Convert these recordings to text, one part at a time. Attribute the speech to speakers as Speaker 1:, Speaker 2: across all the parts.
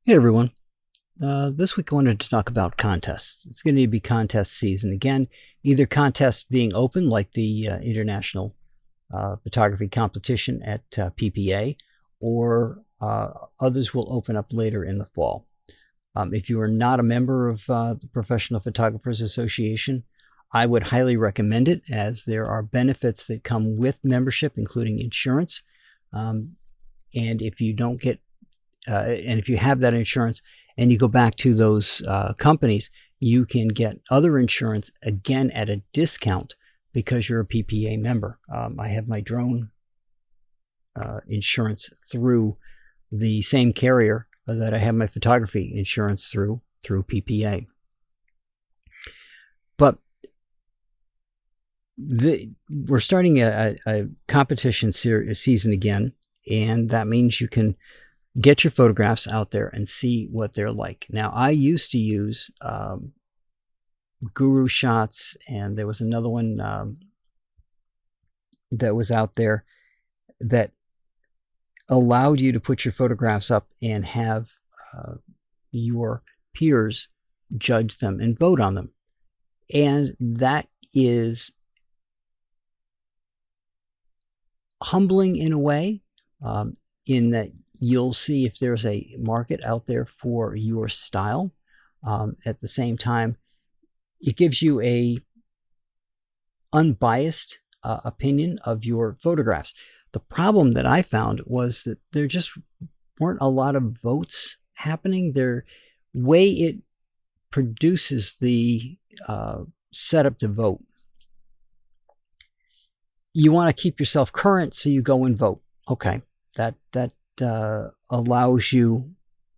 Speaker 1: Hey everyone. This week I wanted to talk about contests. It's going to be contest season again. Either contests being open, like the International Photography Competition at PPA, or others will open up later in the fall. If you are not a member of the Professional Photographers Association, I would highly recommend it, as there are benefits that come with membership, including insurance. And if you don't get and if you have that insurance and you go back to those companies, you can get other insurance again at a discount because you're a PPA member. I have my drone insurance through the same carrier that I have my photography insurance through PPA. But we're starting a competition season again, and that means you can get your photographs out there and see what they're like. Now, I used to use Guru Shots, and there was another one that was out there that allowed you to put your photographs up and have your peers judge them and vote on them. And that is humbling in a way, in that you'll see if there's a market out there for your style. At the same time, it gives you a unbiased opinion of your photographs. The problem that I found was that there just weren't a lot of votes happening. The way it produces the setup to vote, you want to keep yourself current, so you go and vote. Okay, that allows you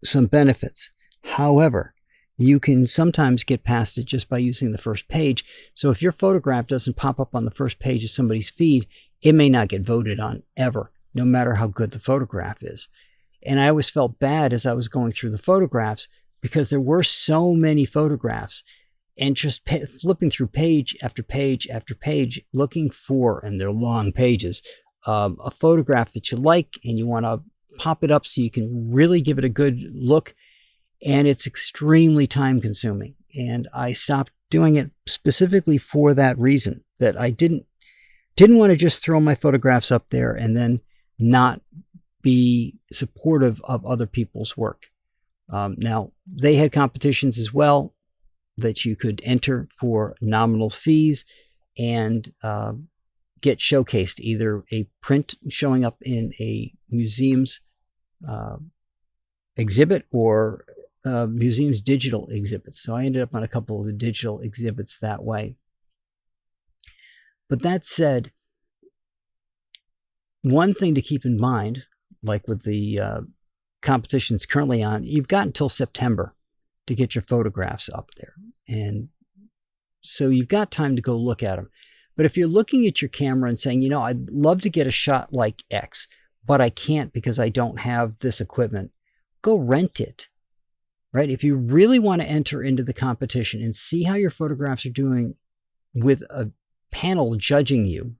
Speaker 1: some benefits. However, you can sometimes get past it just by using the first page. So if your photograph doesn't pop up on the first page of somebody's feed, it may not get voted on ever, no matter how good the photograph is. And I always felt bad as I was going through the photographs, because there were so many photographs, and just flipping through page after page after page, looking for, and they're long pages, a photograph that you like, and you want to pop it up so you can really give it a good look. And it's extremely time consuming. And I stopped doing it specifically for that reason, that I didn't want to just throw my photographs up there and then not be supportive of other people's work. Now, they had competitions as well that you could enter for nominal fees and get showcased, either a print showing up in a museum's exhibit or museum's digital exhibits. So I ended up on a couple of the digital exhibits that way. But that said, one thing to keep in mind, like with the competitions currently on, you've got until September to get your photographs up there. And so you've got time to go look at them. But if you're looking at your camera and saying, I'd love to get a shot like X, but I can't because I don't have this equipment, go rent it, right? If you really want to enter into the competition and see how your photographs are doing with a panel judging you,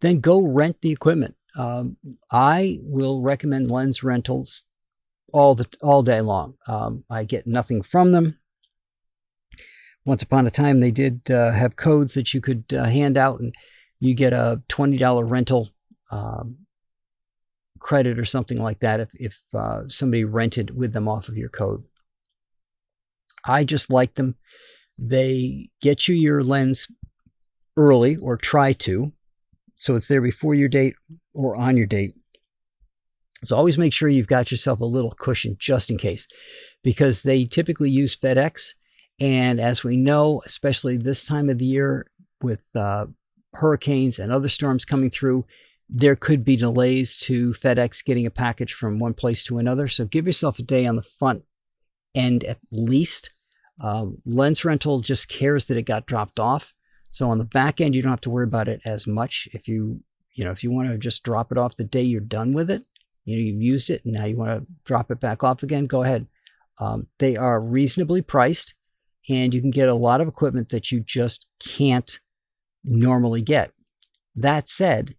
Speaker 1: then go rent the equipment. I will recommend lens rentals all day long. I get nothing from them. Once upon a time, they did have codes that you could hand out, and you get a $20 rental credit or something like that if somebody rented with them off of your code. I just like them. They get you your lens early, or try to, so it's there before your date or on your date. So always make sure you've got yourself a little cushion just in case, because they typically use FedEx. And as we know, especially this time of the year with hurricanes and other storms coming through, there could be delays to FedEx getting a package from one place to another. So give yourself a day on the front end at least. Lens rental just cares that it got dropped off. So on the back end, you don't have to worry about it as much. If you want to just drop it off the day you're done with it, you've used it and now you want to drop it back off again, go ahead. They are reasonably priced, and you can get a lot of equipment that you just can't normally get. That said,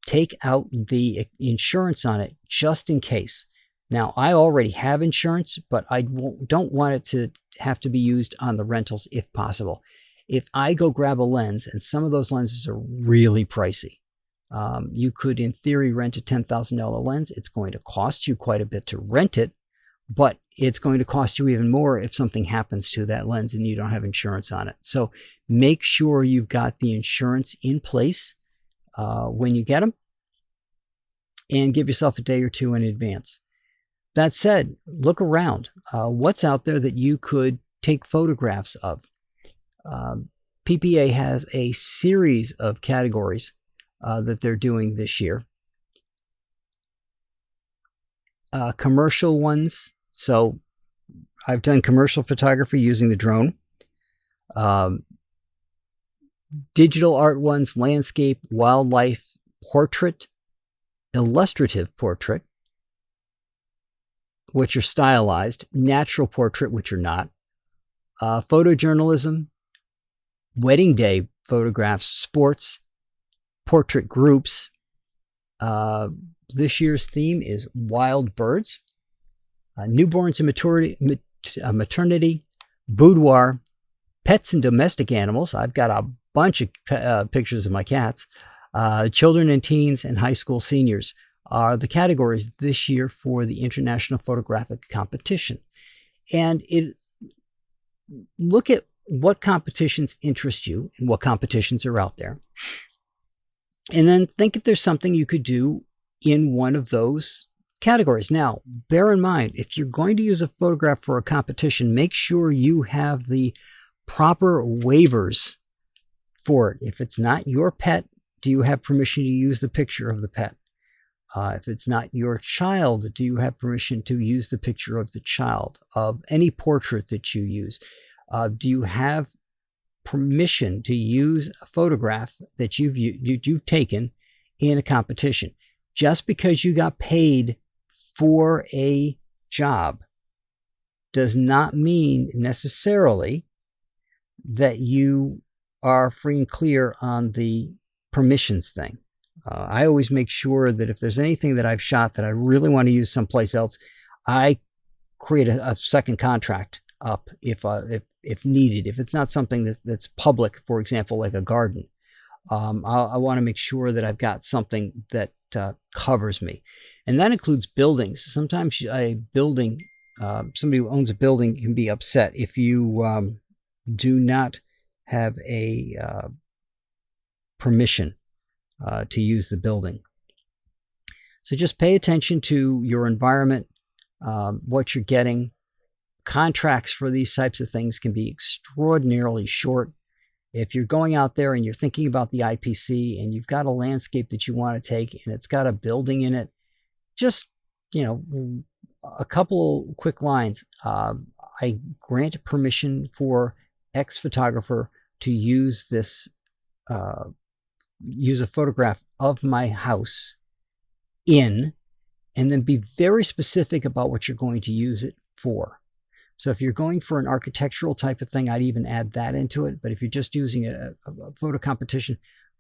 Speaker 1: take out the insurance on it just in case, Now, I already have insurance, but I don't want it to have to be used on the rentals if possible. If I go grab a lens, and some of those lenses are really pricey, you could, in theory, rent a $10,000 lens. It's going to cost you quite a bit to rent it, but it's going to cost you even more if something happens to that lens and you don't have insurance on it. So make sure you've got the insurance in place when you get them, and give yourself a day or two in advance. That said, look around. What's out there that you could take photographs of? PPA has a series of categories that they're doing this year. Commercial ones. So I've done commercial photography using the drone. Digital art ones, landscape, wildlife, portrait, illustrative portrait, which are stylized, natural portrait, which are not, photojournalism, wedding day photographs, sports, portrait groups. This year's theme is wild birds, newborns and maternity, boudoir, pets and domestic animals. I've got a bunch of pictures of my cats. Children and teens and high school seniors are the categories this year for the International Photographic Competition. And look at what competitions interest you and what competitions are out there. And then think if there's something you could do in one of those categories. Now, bear in mind, if you're going to use a photograph for a competition, make sure you have the proper waivers for it. If it's not your pet, do you have permission to use the picture of the pet? If it's not your child, do you have permission to use the picture of the child, of any portrait that you use? Do you have permission to use a photograph that you've taken in a competition? Just because you got paid for a job does not mean necessarily that you are free and clear on the permissions thing. I always make sure that if there's anything that I've shot that I really want to use someplace else, I create a second contract up if needed. If it's not something that's public, for example, like a garden, I want to make sure that I've got something that covers me. And that includes buildings. Sometimes a building, somebody who owns a building can be upset if you do not have a permission to use the building. So just pay attention to your environment, what you're getting. Contracts for these types of things can be extraordinarily short. If you're going out there and you're thinking about the IPC and you've got a landscape that you want to take and it's got a building in it, just, a couple quick lines. I grant permission for X photographer to use this, use a photograph of my house and then be very specific about what you're going to use it for. So if you're going for an architectural type of thing, I'd even add that into it. But if you're just using a photo competition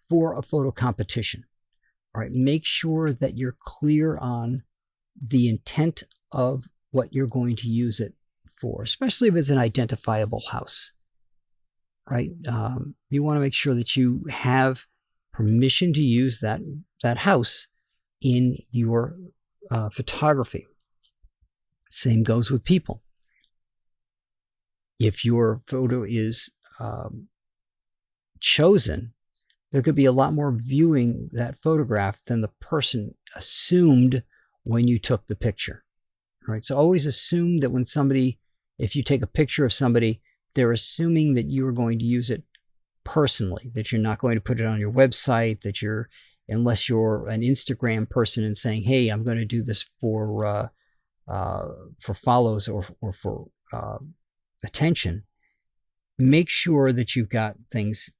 Speaker 1: for a photo competition, all right, make sure that you're clear on the intent of what you're going to use it for, especially if it's an identifiable house, right? You want to make sure that you have permission to use that house in your photography. Same goes with people. If your photo is chosen, there could be a lot more viewing that photograph than the person assumed when you took the picture. All right, so always assume that when somebody, if you take a picture of somebody, they're assuming that you are going to use it personally, that you're not going to put it on your website, that you're, unless you're an Instagram person and saying, hey, I'm going to do this for follows or for attention, make sure that you've got things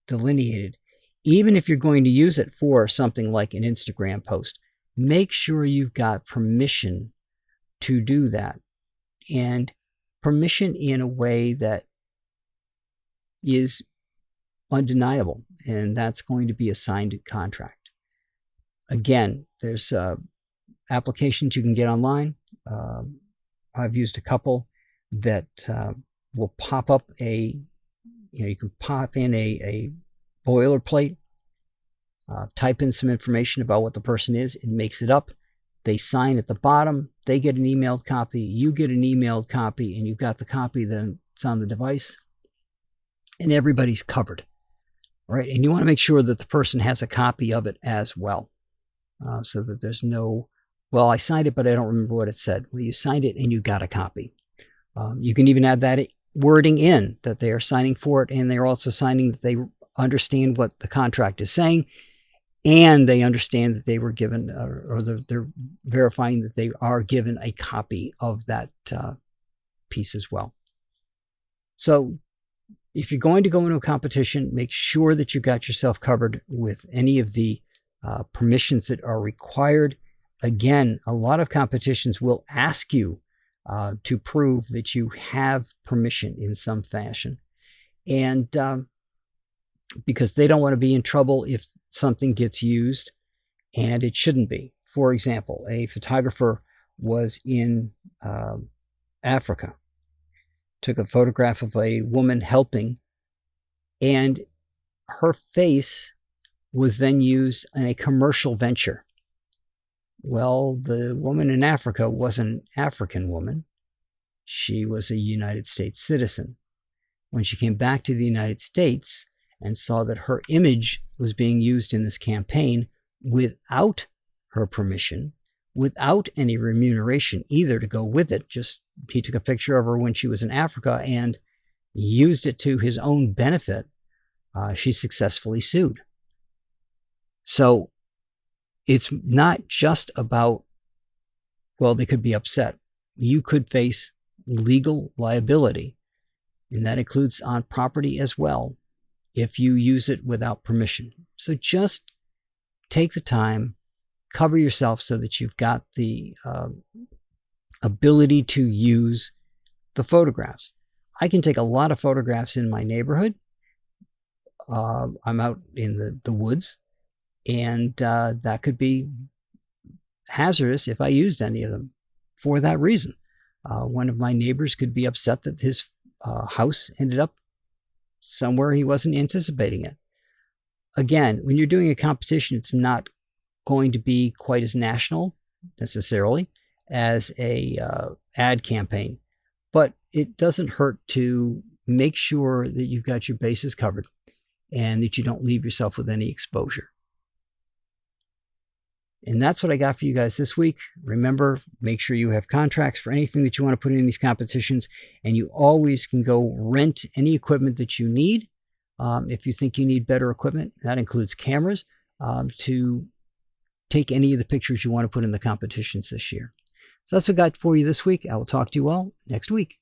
Speaker 1: delineated. Even if you're going to use it for something like an Instagram post, make sure you've got permission to do that, and permission in a way that is undeniable, and that's going to be a signed contract. Again, there's applications you can get online. I've used a couple that will pop up you can pop in a boilerplate, type in some information about what the person is, it makes it up. They sign at the bottom, they get an emailed copy, you get an emailed copy, and you've got the copy that's on the device, and everybody's covered. Right? And you want to make sure that the person has a copy of it as well, so that there's no, well, I signed it, but I don't remember what it said. Well, you signed it and you got a copy. You can even add that wording in, that they are signing for it, and they're also signing that they understand what the contract is saying, and they understand that they were given, or they're verifying that they are given a copy of that piece as well. So if you're going to go into a competition, make sure that you got yourself covered with any of the permissions that are required. Again, a lot of competitions will ask you to prove that you have permission in some fashion. And because they don't want to be in trouble if something gets used and it shouldn't be. For example, a photographer was in Africa, took a photograph of a woman helping, and her face was then used in a commercial venture. Well, the woman in Africa wasn't an African woman. She was a United States citizen. When she came back to the United States and saw that her image was being used in this campaign without her permission, without any remuneration either to go with it, just he took a picture of her when she was in Africa and used it to his own benefit, she successfully sued. So it's not just about, well, they could be upset. You could face legal liability, and that includes on property as well, if you use it without permission. So just take the time, cover yourself so that you've got the ability to use the photographs. I can take a lot of photographs in my neighborhood. I'm out in the woods, and that could be hazardous if I used any of them for that reason. One of my neighbors could be upset that his house ended up somewhere he wasn't anticipating it. Again, when you're doing a competition, it's not going to be quite as national necessarily as a ad campaign, but it doesn't hurt to make sure that you've got your bases covered and that you don't leave yourself with any exposure. And that's what I got for you guys this week. Remember, make sure you have contracts for anything that you want to put in these competitions, and you always can go rent any equipment that you need. If you think you need better equipment, that includes cameras, to take any of the pictures you want to put in the competitions this year. So that's what I got for you this week. I will talk to you all next week.